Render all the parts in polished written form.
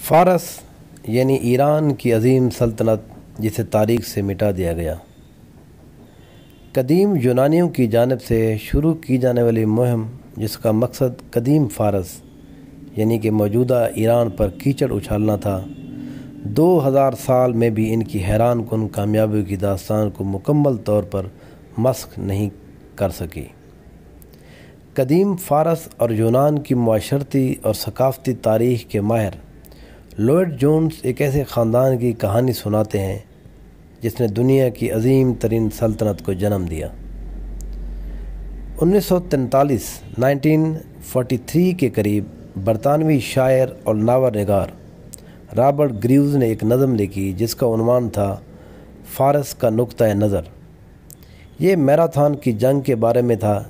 فارس یعنی ایران کی عظیم سلطنت جسے تاریخ سے مٹا دیا گیا۔ قدیم یونانیوں کی جانب سے شروع کی جانے والی مہم جس کا مقصد قدیم فارس یعنی کہ موجودہ ایران پر کیچڑ اچھالنا تھا، 2000 سال میں بھی ان کی حیران کن کامیابی کی داستان کو مکمل طور پر مسخ نہیں کر سکی۔ قدیم فارس اور یونان کی معاشرتی اور ثقافتی تاریخ کے ماہر لوئڈ جونز ایک ایسے خاندان کی کہانی سناتے ہیں جس نے دنیا کی عظیم ترین سلطنت کو جنم دیا۔ 1943 کے قریب برطانوی شاعر اور ناول نگار رابرٹ گریوز نے ایک نظم لکھی جس کا عنوان تھا فارس کا نقطۂ نظر۔ یہ میراتھن کی جنگ کے بارے میں تھا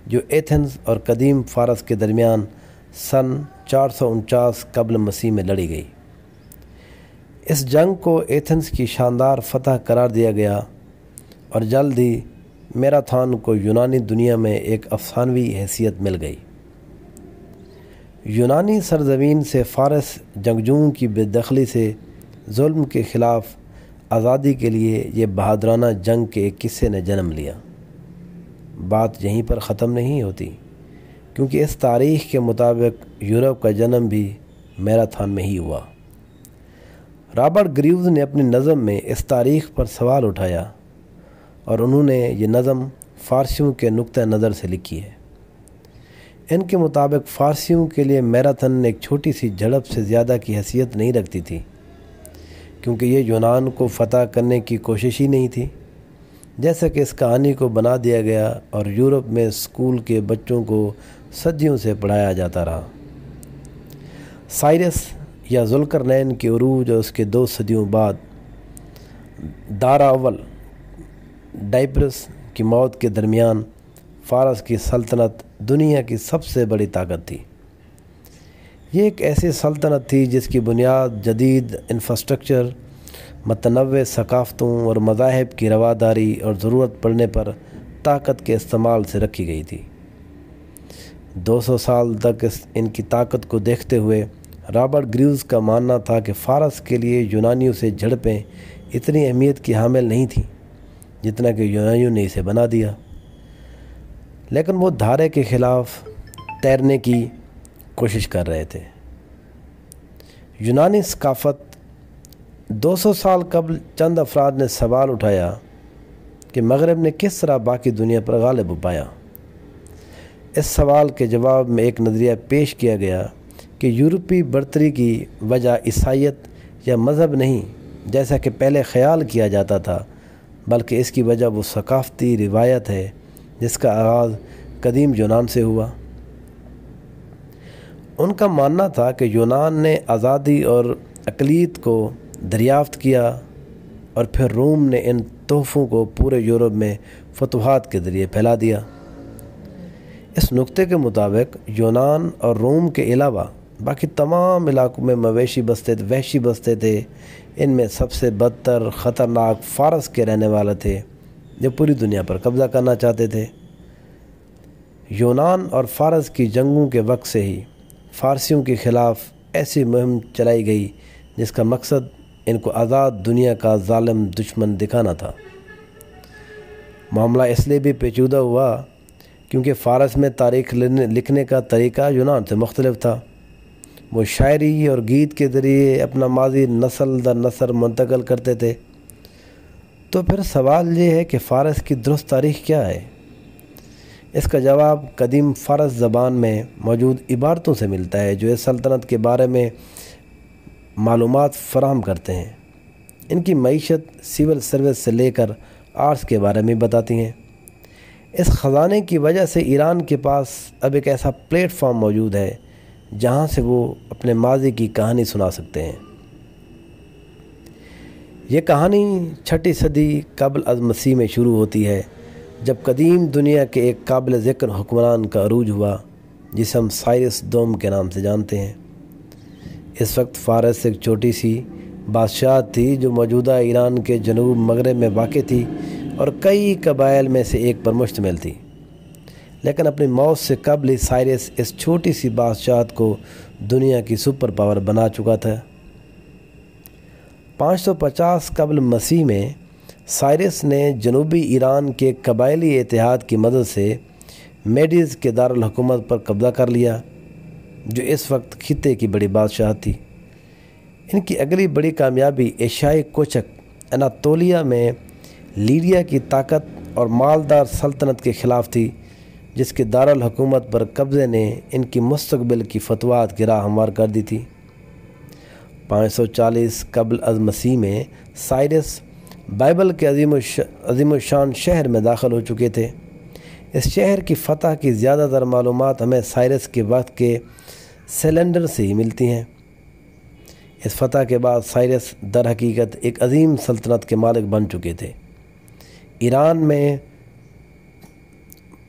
جو ایتھنز اور قدیم فارس کے درمیان سن 449 قبل مسیح میں لڑی گئی۔ اس جنگ کو ایتھنز کی شاندار فتح قرار دیا گیا اور جلد ہی میراتھن کو یونانی دنیا میں ایک افسانوی حیثیت مل گئی۔ یونانی سرزمین سے فارس جنگجوؤں کی بے دخلی سے ظلم کے خلاف آزادی کے لیے یہ بہادرانہ جنگ کے ایک قصے نے جنم لیا۔ بات یہیں پر ختم نہیں ہوتی، کیونکہ اس تاریخ کے مطابق یورپ کا جنم بھی میراتھن میں ہی ہوا۔ رابرٹ گریوز نے اپنی نظم میں اس تاریخ پر سوال اٹھایا اور انہوں نے یہ نظم فارسیوں کے نقطۂ نظر سے لکھی ہے۔ ان کے مطابق فارسیوں کے لیے میراتھن ایک چھوٹی سی جھڑپ سے زیادہ کی حیثیت نہیں رکھتی تھی، کیونکہ یہ یونان کو فتح کرنے کی کوشش ہی نہیں تھی، جیسا کہ اس کہانی کو بنا دیا گیا اور یورپ میں اسکول کے بچوں کو صدیوں سے پڑھایا جاتا رہا۔ سائرس یا ذوالقرنین کے عروج اور اس کے 2 صدیوں بعد دارا اول ڈائپرس کی موت کے درمیان فارس کی سلطنت دنیا کی سب سے بڑی طاقت تھی۔ یہ ایک ایسی سلطنت تھی جس کی بنیاد جدید انفراسٹرکچر، متنوع ثقافتوں اور مذاہب کی رواداری اور ضرورت پڑنے پر طاقت کے استعمال سے رکھی گئی تھی۔ 200 سال تک ان کی طاقت کو دیکھتے ہوئے رابرٹ گریوز کا ماننا تھا کہ فارس کے لیے یونانیوں سے جھڑپیں اتنی اہمیت کی حامل نہیں تھیں جتنا کہ یونانیوں نے اسے بنا دیا، لیکن وہ دھارے کے خلاف تیرنے کی کوشش کر رہے تھے۔ یونانی ثقافت 200 سال قبل چند افراد نے سوال اٹھایا کہ مغرب نے کس طرح باقی دنیا پر غالب پایا۔ اس سوال کے جواب میں ایک نظریہ پیش کیا گیا کہ یورپی برتری کی وجہ عیسائیت یا مذہب نہیں جیسا کہ پہلے خیال کیا جاتا تھا، بلکہ اس کی وجہ وہ ثقافتی روایت ہے جس کا آغاز قدیم یونان سے ہوا۔ ان کا ماننا تھا کہ یونان نے آزادی اور اقلیت کو دریافت کیا اور پھر روم نے ان تحفوں کو پورے یورپ میں فتوحات کے ذریعے پھیلا دیا۔ اس نقطے کے مطابق یونان اور روم کے علاوہ باقی تمام علاقوں میں وحشی بستے تھے۔ ان میں سب سے بدتر خطرناک فارس کے رہنے والے تھے جو پوری دنیا پر قبضہ کرنا چاہتے تھے۔ یونان اور فارس کی جنگوں کے وقت سے ہی فارسیوں کے خلاف ایسی مہم چلائی گئی جس کا مقصد ان کو آزاد دنیا کا ظالم دشمن دکھانا تھا۔ معاملہ اس لیے بھی پیچیدہ ہوا کیونکہ فارس میں تاریخ لکھنے کا طریقہ یونان سے مختلف تھا۔ وہ شاعری اور گیت کے ذریعے اپنا ماضی نسل در نسل منتقل کرتے تھے۔ تو پھر سوال یہ ہے کہ فارس کی درست تاریخ کیا ہے؟ اس کا جواب قدیم فارس زبان میں موجود عبارتوں سے ملتا ہے جو اس سلطنت کے بارے میں معلومات فراہم کرتے ہیں۔ ان کی معیشت سول سروس سے لے کر آرٹس کے بارے میں بتاتی ہیں۔ اس خزانے کی وجہ سے ایران کے پاس اب ایک ایسا پلیٹ فارم موجود ہے جہاں سے وہ اپنے ماضی کی کہانی سنا سکتے ہیں۔ یہ کہانی 6 صدی قبل از مسیح میں شروع ہوتی ہے جب قدیم دنیا کے ایک قابل ذکر حکمران کا عروج ہوا جسے ہم سائرس دوم کے نام سے جانتے ہیں۔ اس وقت فارس ایک چھوٹی سی بادشاہت تھی جو موجودہ ایران کے جنوب مغرب میں واقع تھی اور کئی قبائل میں سے ایک پر مشتمل تھی، لیکن اپنی موت سے قبل ہی سائرس اس چھوٹی سی بادشاہت کو دنیا کی سپر پاور بنا چکا تھا۔ 550 قبل مسیح میں سائرس نے جنوبی ایران کے قبائلی اتحاد کی مدد سے میڈیز کے دارالحکومت پر قبضہ کر لیا، جو اس وقت خطے کی بڑی بادشاہ تھی۔ ان کی اگلی بڑی کامیابی ایشیائی کوچک اناطولیہ میں لیڈیا کی طاقت اور مالدار سلطنت کے خلاف تھی، جس کے دارالحکومت پر قبضے نے ان کی مستقبل کی فتوحات کی راہ ہموار کر دی تھی۔ 540 قبل از مسیح میں سائرس بائبل کے عظیم الشان شہر میں داخل ہو چکے تھے۔ اس شہر کی فتح کی زیادہ تر معلومات ہمیں سائرس کے وقت کے سیلنڈر سے ہی ملتی ہیں۔ اس فتح کے بعد سائرس در حقیقت ایک عظیم سلطنت کے مالک بن چکے تھے۔ ایران میں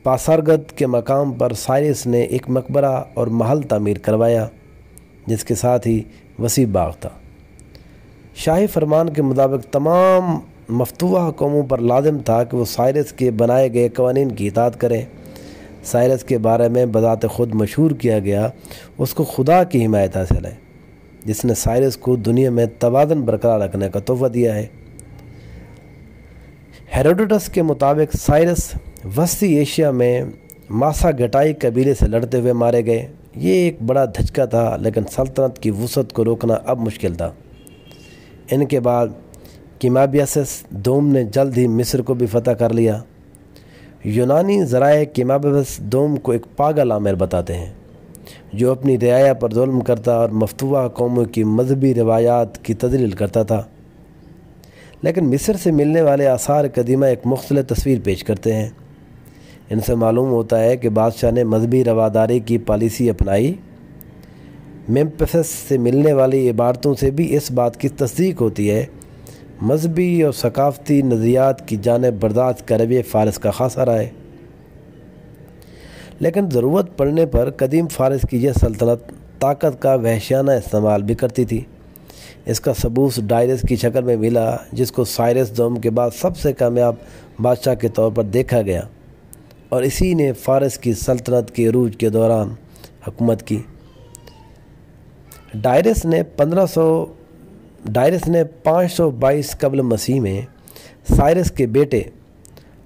پاسارگد کے مقام پر سائرس نے ایک مقبرہ اور محل تعمیر کروایا، جس کے ساتھ ہی وسیع باغ تھا۔ شاہی فرمان کے مطابق تمام مفتوحہ قوموں پر لازم تھا کہ وہ سائرس کے بنائے گئے قوانین کی اطاعت کریں۔ سائرس کے بارے میں بذات خود مشہور کیا گیا، اس کو خدا کی حمایت حاصل ہے، جس نے سائرس کو دنیا میں توازن برقرار رکھنے کا تحفہ دیا ہے۔ ہیروڈوٹس کے مطابق سائرس وسطی ایشیا میں ماسا گٹائی قبیلے سے لڑتے ہوئے مارے گئے۔ یہ ایک بڑا دھچکا تھا، لیکن سلطنت کی وسعت کو روکنا اب مشکل تھا۔ ان کے بعد کیمابیاسس دوم نے جلد ہی مصر کو بھی فتح کر لیا۔ یونانی ذرائع کیمابیاسس دوم کو ایک پاگل آمر بتاتے ہیں، جو اپنی رعایا پر ظلم کرتا اور مفتوحہ قوموں کی مذہبی روایات کی تضلیل کرتا تھا۔ لیکن مصر سے ملنے والے آثار قدیمہ ایک مختلف تصویر پیش کرتے ہیں۔ ان سے معلوم ہوتا ہے کہ بادشاہ نے مذہبی رواداری کی پالیسی اپنائی۔ میمفس سے ملنے والی عبارتوں سے بھی اس بات کی تصدیق ہوتی ہے۔ مذہبی اور ثقافتی نظریات کی جانب برداشت کا رویہ فارس کا خاصا رہا ہے، لیکن ضرورت پڑنے پر قدیم فارس کی یہ سلطنت طاقت کا وحشیانہ استعمال بھی کرتی تھی۔ اس کا ثبوت ڈائرس کی شکل میں ملا، جس کو سائرس دوم کے بعد سب سے کامیاب بادشاہ کے طور پر دیکھا گیا، اور اسی نے فارس کی سلطنت کے عروج کے دوران حکومت کی۔ ڈائرس نے 522 قبل مسیح میں سائرس کے بیٹے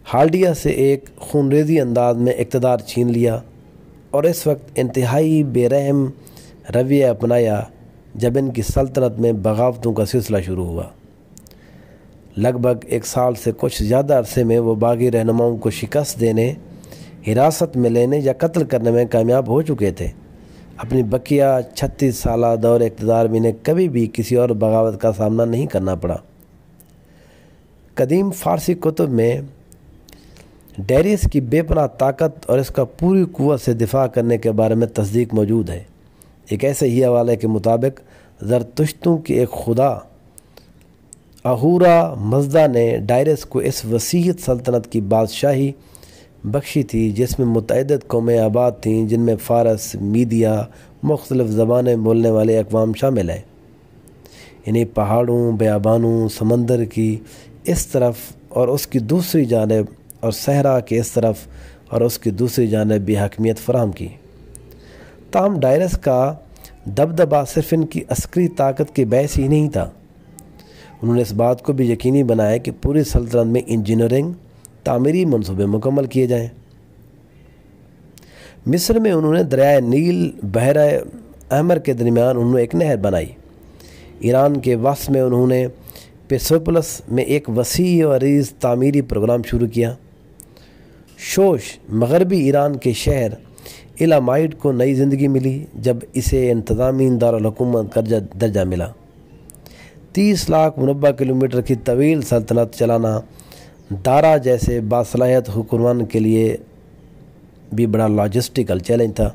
ہالڈیا سے ایک خونریزی انداز میں اقتدار چھین لیا، اور اس وقت انتہائی بے رحم رویہ اپنایا جب ان کی سلطنت میں بغاوتوں کا سلسلہ شروع ہوا۔ لگ بھگ 1 سال سے کچھ زیادہ عرصے میں وہ باغی رہنماؤں کو شکست دینے، حراست میں لینے یا قتل کرنے میں کامیاب ہو چکے تھے۔ اپنی بقیہ 36 سالہ دور اقتدار میں انہیں کبھی بھی کسی اور بغاوت کا سامنا نہیں کرنا پڑا۔ قدیم فارسی کتب میں ڈیریس کی بے پناہ طاقت اور اس کا پوری قوت سے دفاع کرنے کے بارے میں تصدیق موجود ہے۔ ایک ایسے ہی حوالے کے مطابق زرتشتوں کے ایک خدا اہورا مزدا نے ڈائرس کو اس وسیع سلطنت کی بادشاہی بخشی تھی، جس میں متعدد قومیں آباد تھیں، جن میں فارس، میڈیا، مختلف زبانیں بولنے والے اقوام شامل ہیں۔ انہیں پہاڑوں، بیابانوں، سمندر کی اس طرف اور اس کی دوسری جانب اور صحرا کے اس طرف اور اس کی دوسری جانب بھی حاکمیت فراہم کی۔ تاہم ڈائرس کا دبدبا صرف ان کی عسکری طاقت کے باعث ہی نہیں تھا۔ انہوں نے اس بات کو بھی یقینی بنایا کہ پوری سلطنت میں انجینئرنگ، تعمیری منصوبے مکمل کیے جائیں۔ مصر میں انہوں نے دریائے نیل بحیرہ احمر کے درمیان ایک نہر بنائی۔ ایران کے وسط میں انہوں نے پیسوپولس میں ایک وسیع و عریض تعمیری پروگرام شروع کیا۔ شوش مغربی ایران کے شہر ایلامائٹ کو نئی زندگی ملی جب اسے انتظامی دارالحکومت کا درجہ ملا۔ 30 لاکھ مربع کلومیٹر کی طویل سلطنت چلانا دارا جیسے باصلاحیت حکمران کے لیے بھی بڑا لاجسٹیکل چیلنج تھا۔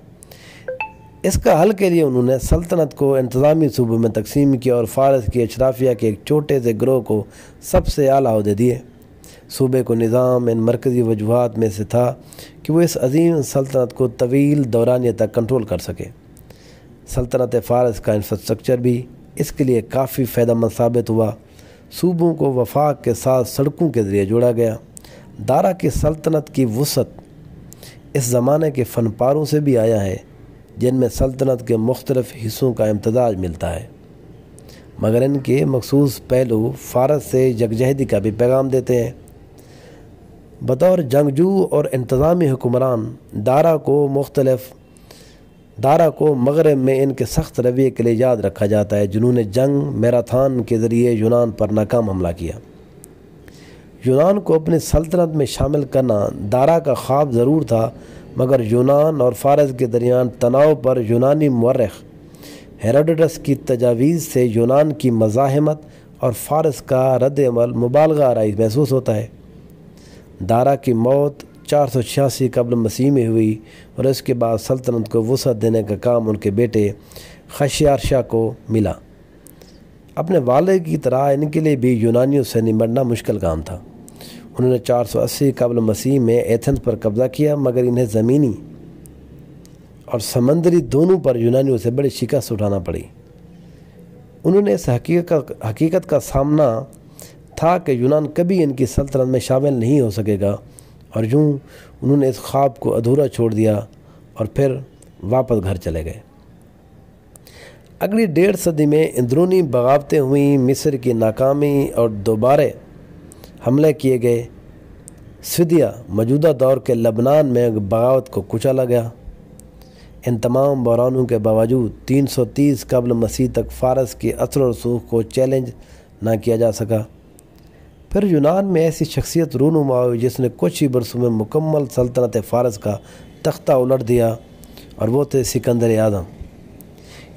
اس کا حل کے لیے انہوں نے سلطنت کو انتظامی صوبوں میں تقسیم کیا اور فارس کی اشرافیہ کے ایک چھوٹے سے گروہ کو سب سے اعلیٰ عہدے دیے۔ صوبے کو نظام ان مرکزی وجوہات میں سے تھا کہ وہ اس عظیم سلطنت کو طویل دورانیہ تک کنٹرول کر سکے۔ سلطنت فارس کا انفراسٹرکچر بھی اس کے لیے کافی فائدہ مند ثابت ہوا۔ صوبوں کو وفاق کے ساتھ سڑکوں کے ذریعے جوڑا گیا۔ دارا کی سلطنت کی وسعت اس زمانے کے فن پاروں سے بھی آیا ہے، جن میں سلطنت کے مختلف حصوں کا امتزاج ملتا ہے۔ مگر ان کے مخصوص پہلو فارس سے یکجہتی کا بھی پیغام دیتے ہیں۔ بطور جنگجو اور انتظامی حکمران دارا کو مغرب میں ان کے سخت رویے کے لیے یاد رکھا جاتا ہے، جنہوں نے جنگ میراتھان کے ذریعے یونان پر ناکام حملہ کیا۔ یونان کو اپنی سلطنت میں شامل کرنا دارا کا خواب ضرور تھا، مگر یونان اور فارس کے درمیان تناؤ پر یونانی مورخ ہیروڈوٹس کی تجاویز سے یونان کی مزاحمت اور فارس کا رد عمل مبالغہ آرائی محسوس ہوتا ہے۔ دارا کی موت 486 قبل مسیح میں ہوئی اور اس کے بعد سلطنت کو وسعت دینے کا کام ان کے بیٹے خشیارشا کو ملا۔ اپنے والد کی طرح ان کے لیے بھی یونانیوں سے نمٹنا مشکل کام تھا۔ انہوں نے 480 قبل مسیح میں ایتھنز پر قبضہ کیا، مگر انہیں زمینی اور سمندری دونوں پر یونانیوں سے بڑی شکست اٹھانا پڑی۔ انہوں نے اس حقیقت کا سامنا تھا کہ یونان کبھی ان کی سلطنت میں شامل نہیں ہو سکے گا، اور یوں انہوں نے اس خواب کو ادھورا چھوڑ دیا اور پھر واپس گھر چلے گئے۔ اگلی 1.5 صدی میں اندرونی بغاوتیں ہوئیں، مصر کی ناکامی اور دوبارہ حملے کیے گئے۔ سدیا موجودہ دور کے لبنان میں بغاوت کو کچلا گیا۔ ان تمام بحرانوں کے باوجود 330 قبل مسیح تک فارس کی اثر و رسوخ کو چیلنج نہ کیا جا سکا۔ پھر یونان میں ایسی شخصیت رونما ہوئی جس نے کچھ ہی برسوں میں مکمل سلطنت فارس کا تختہ الٹ دیا، اور وہ تھے سکندر اعظم۔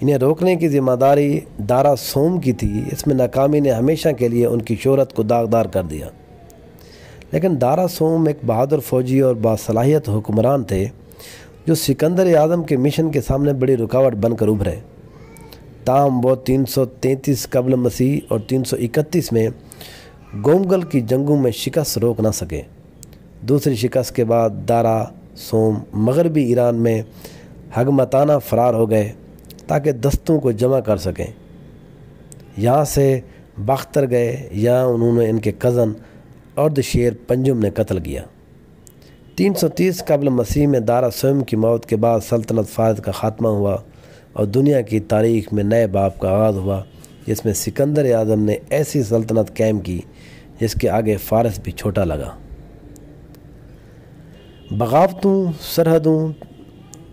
انہیں روکنے کی ذمہ داری دارا سوم کی تھی۔ اس میں ناکامی نے ہمیشہ کے لیے ان کی شہرت کو داغدار کر دیا۔ لیکن دارا سوم ایک بہادر فوجی اور باصلاحیت حکمران تھے جو سکندر اعظم کے مشن کے سامنے بڑی رکاوٹ بن کر ابھرے۔ تاہم وہ 333 قبل مسیح اور 331 میں گومگل کی جنگوں میں شکست روک نہ سکے۔ دوسری شکست کے بعد دارا سوم مغربی ایران میں ہگمتانہ فرار ہو گئے تاکہ دستوں کو جمع کر سکیں۔ یہاں سے باختر گئے، یہاں انہوں نے ان کے کزن اردشیر پنجم نے قتل کیا۔ 330 قبل مسیح میں دارا سوم کی موت کے بعد سلطنت فارس کا خاتمہ ہوا اور دنیا کی تاریخ میں نئے باب کا آغاز ہوا، جس میں سکندر اعظم نے ایسی سلطنت قائم کی جس کے آگے فارس بھی چھوٹا لگا۔ بغاوتوں،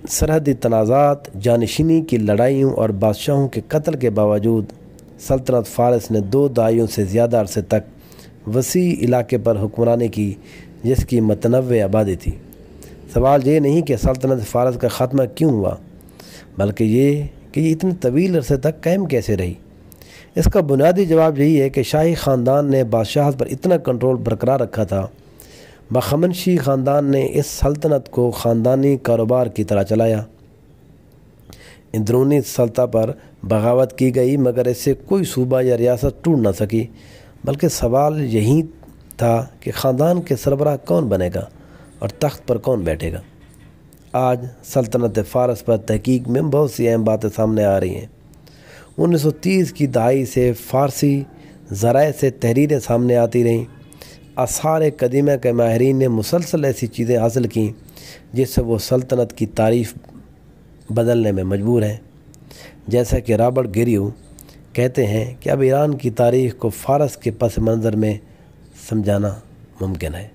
سرحدی تنازعات، جانشینی کی لڑائیوں اور بادشاہوں کے قتل کے باوجود سلطنت فارس نے 2 دہائیوں سے زیادہ عرصے تک وسیع علاقے پر حکمرانی کی، جس کی متنوع آبادی تھی۔ سوال یہ نہیں کہ سلطنت فارس کا خاتمہ کیوں ہوا، بلکہ یہ کہ یہ اتنے طویل عرصے تک قائم کیسے رہی۔ اس کا بنیادی جواب یہی ہے کہ شاہی خاندان نے بادشاہت پر اتنا کنٹرول برقرار رکھا تھا۔ بخمنشی خاندان نے اس سلطنت کو خاندانی کاروبار کی طرح چلایا۔ اندرونی سلطہ پر بغاوت کی گئی، مگر اس سے کوئی صوبہ یا ریاست ٹوٹ نہ سکی، بلکہ سوال یہی تھا کہ خاندان کے سربراہ کون بنے گا اور تخت پر کون بیٹھے گا۔ آج سلطنت فارس پر تحقیق میں بہت سی اہم باتیں سامنے آ رہی ہیں۔ 1930 کی دہائی سے فارسی ذرائع سے تحریریں سامنے آتی رہیں۔ آثار قدیمہ کے ماہرین نے مسلسل ایسی چیزیں حاصل کیں جس سے وہ سلطنت کی تعریف بدلنے میں مجبور ہیں۔ جیسا کہ رابرٹ گیریو کہتے ہیں کہ اب ایران کی تاریخ کو فارس کے پس منظر میں سمجھانا ممکن ہے۔